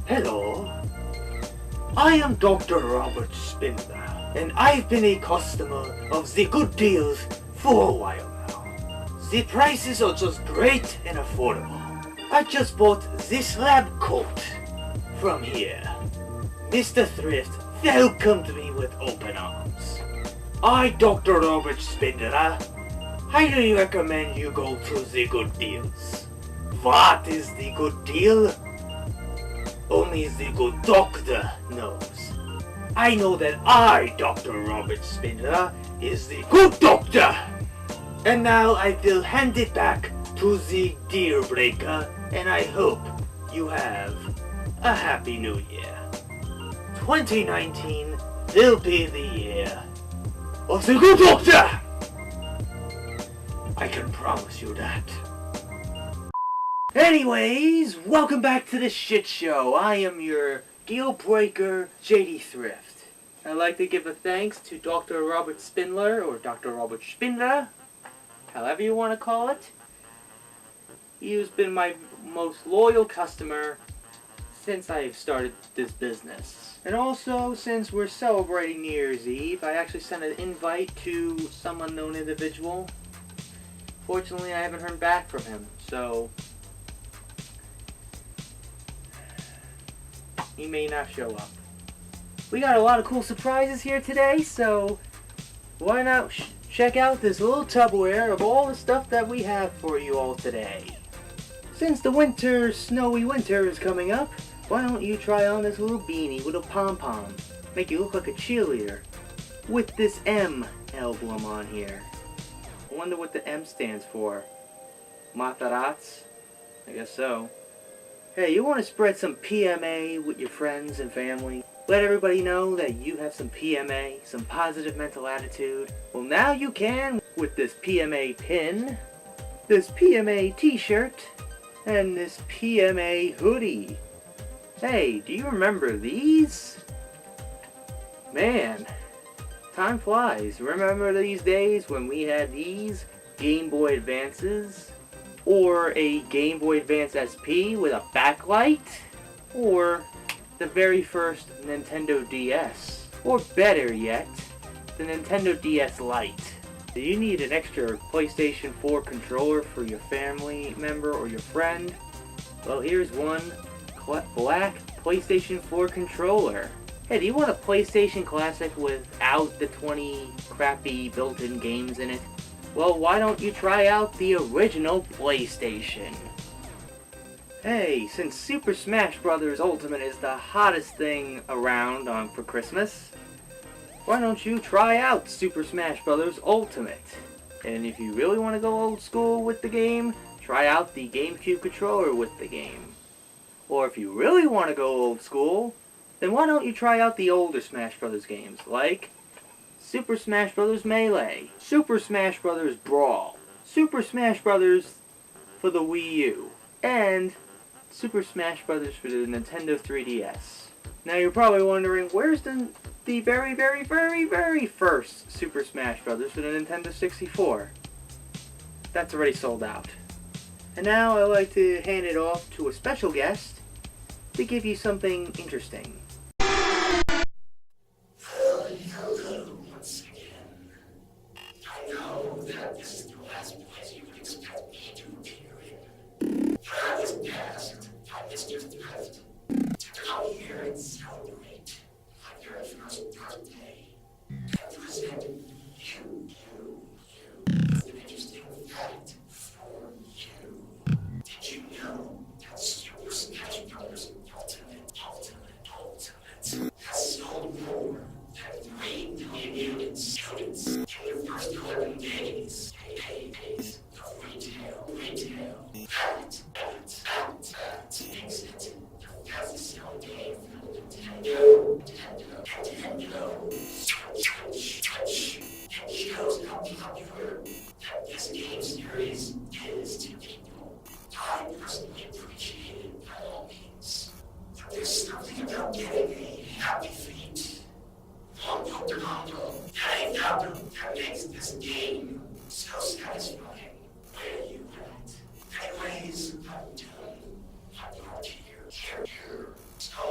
Hello, I am Dr. Robert Spindler, and I've been a customer of the good deals for a while now. The prices are just great and affordable. I just bought this lab coat from here. Mr. Thrift welcomed me with open arms. I, Dr. Robert Spindler, highly recommend you go to the good deals. What is the good deal? Only the good doctor knows. I know that I, Dr. Robert Spindler, is the good doctor. And now I will hand it back to the deal breaker, and I hope you have a happy new year. 2019 will be the year of the good doctor. I can promise you that. Anyways, welcome back to the shit show. I am your deal breaker, JD Thrift. I'd like to give a thanks to Dr. Robert Spindler, or Dr. Robert Spindler, however you want to call it. He's been my most loyal customer since I've started this business. And also, since we're celebrating New Year's Eve, I actually sent an invite to some unknown individual. Fortunately, I haven't heard back from him, so he may not show up. We got a lot of cool surprises here today, so why not check out this little Tupperware of all the stuff that we have for you all today. Since the snowy winter is coming up, why don't you try on this little beanie with a pom-pom? Make you look like a cheerleader. With this M emblem on here. I wonder what the M stands for. Matarazzi? I guess so. Hey, you want to spread some PMA with your friends and family? Let everybody know that you have some PMA, some positive mental attitude. Well, now you can with this PMA pin, this PMA t-shirt, and this PMA hoodie. Hey, do you remember these? Man, time flies. Remember these days when we had these Game Boy Advances? Or a Game Boy Advance SP with a backlight? Or the very first Nintendo DS? Or better yet, the Nintendo DS Lite? Do you need an extra PlayStation 4 controller for your family member or your friend? Well, here's one black PlayStation 4 controller. Hey, do you want a PlayStation Classic without the 20 crappy built-in games in it? Well, why don't you try out the original PlayStation? Hey, since Super Smash Bros. Ultimate is the hottest thing around for Christmas, why don't you try out Super Smash Bros. Ultimate? And if you really want to go old school with the game, try out the GameCube controller with the game. Or if you really want to go old school, then why don't you try out the older Smash Bros. Games, like Super Smash Bros. Melee, Super Smash Bros. Brawl, Super Smash Bros. For the Wii U, and Super Smash Bros. For the Nintendo 3DS. Now you're probably wondering, where's the very, very, very, very first Super Smash Bros. For the Nintendo 64? That's already sold out. And now I'd like to hand it off to a special guest to give you something interesting. This game series is to people. I personally appreciate it by all means. There's something about getting a happy feet. That makes this game so satisfying. Where are you at? Anyways, I'm done. I'm not here. So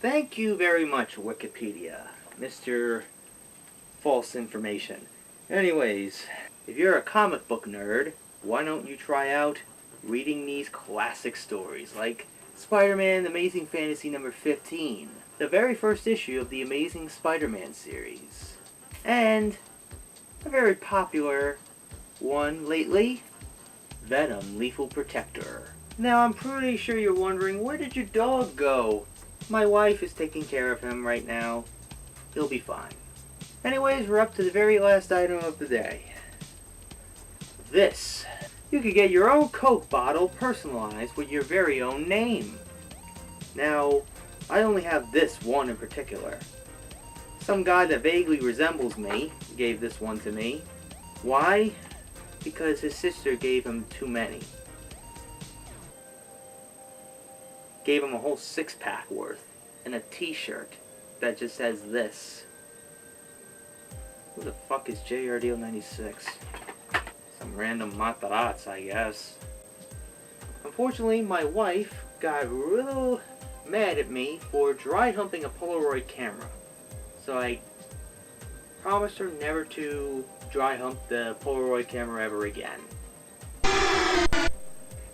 Thank you very much, Wikipedia, Mr. False Information. Anyways, if you're a comic book nerd, why don't you try out reading these classic stories like Spider-Man The Amazing Fantasy number 15, the very first issue of the Amazing Spider-Man series, and a very popular one lately, Venom Lethal Protector. Now I'm pretty sure you're wondering, where did your dog go? My wife is taking care of him right now. He'll be fine. Anyways, we're up to the very last item of the day. This. You could get your own Coke bottle personalized with your very own name. Now, I only have this one in particular. Some guy that vaguely resembles me gave this one to me. Why? Because his sister gave him too many. Gave him a whole 6-pack worth and a t-shirt that just says this. Who the fuck is JR 96? Some random Matarazzi, I guess. Unfortunately, my wife got real mad at me for dry humping a Polaroid camera. So I promised her never to dry hump the Polaroid camera ever again.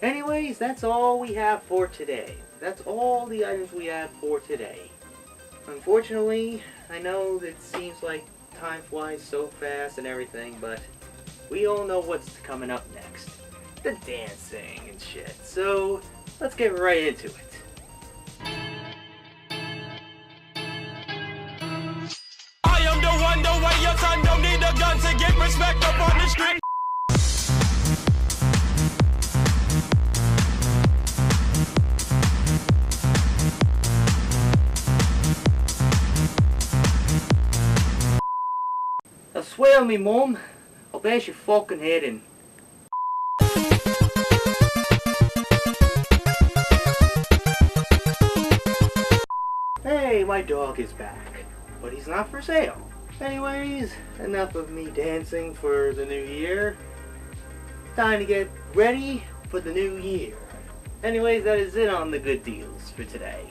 Anyways, that's all we have for today. That's all the items we have for today. Unfortunately, I know it seems like time flies so fast and everything, but we all know what's coming up next. The dancing and shit. So, let's get right into it. I am the one, the way your son don't need a gun to get respect up on the street. Now swear on me, Mom. I'll bash your fucking head in. Hey, my dog is back. But he's not for sale. Anyways, enough of me dancing for the new year. Time to get ready for the new year. Anyways, that is it on the good deals for today.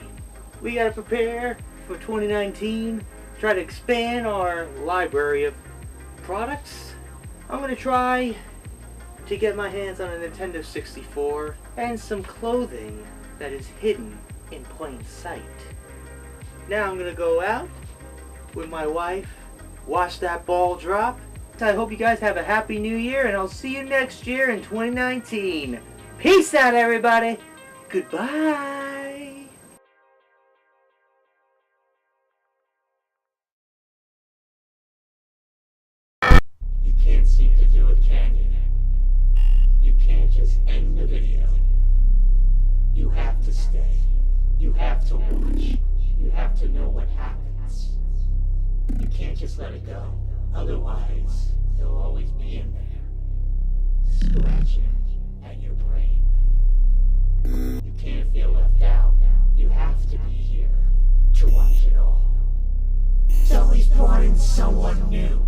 We gotta prepare for 2019. Try to expand our library of products. I'm gonna try to get my hands on a Nintendo 64 and some clothing that is hidden in plain sight. Now I'm gonna go out with my wife, watch that ball drop. I hope you guys have a happy new year, and I'll see you next year in 2019. Peace out, everybody. Goodbye. You can't seem to do it, can you? You can't just end the video. You have to stay. You have to watch. You have to know what happens. You can't just let it go. Otherwise, it'll always be in there, scratching at your brain. You can't feel left out. You have to be here to watch it all. So he's brought in someone new,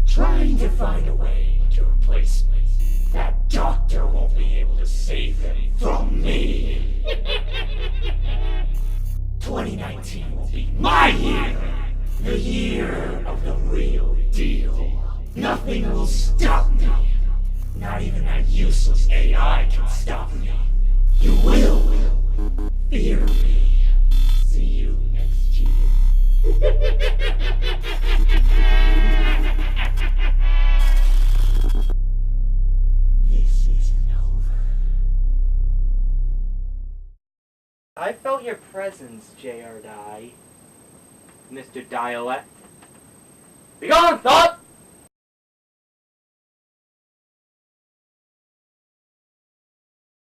trying to find a way to replace me. That doctor won't be able to save him from me. 2019 will be my year. The year of the real deal. Nothing will stop me. Not even that useless AI can stop me. You will fear me. See you next year. This isn't over. I felt your presence, J.R. Mr. Dialect. Begone, thought!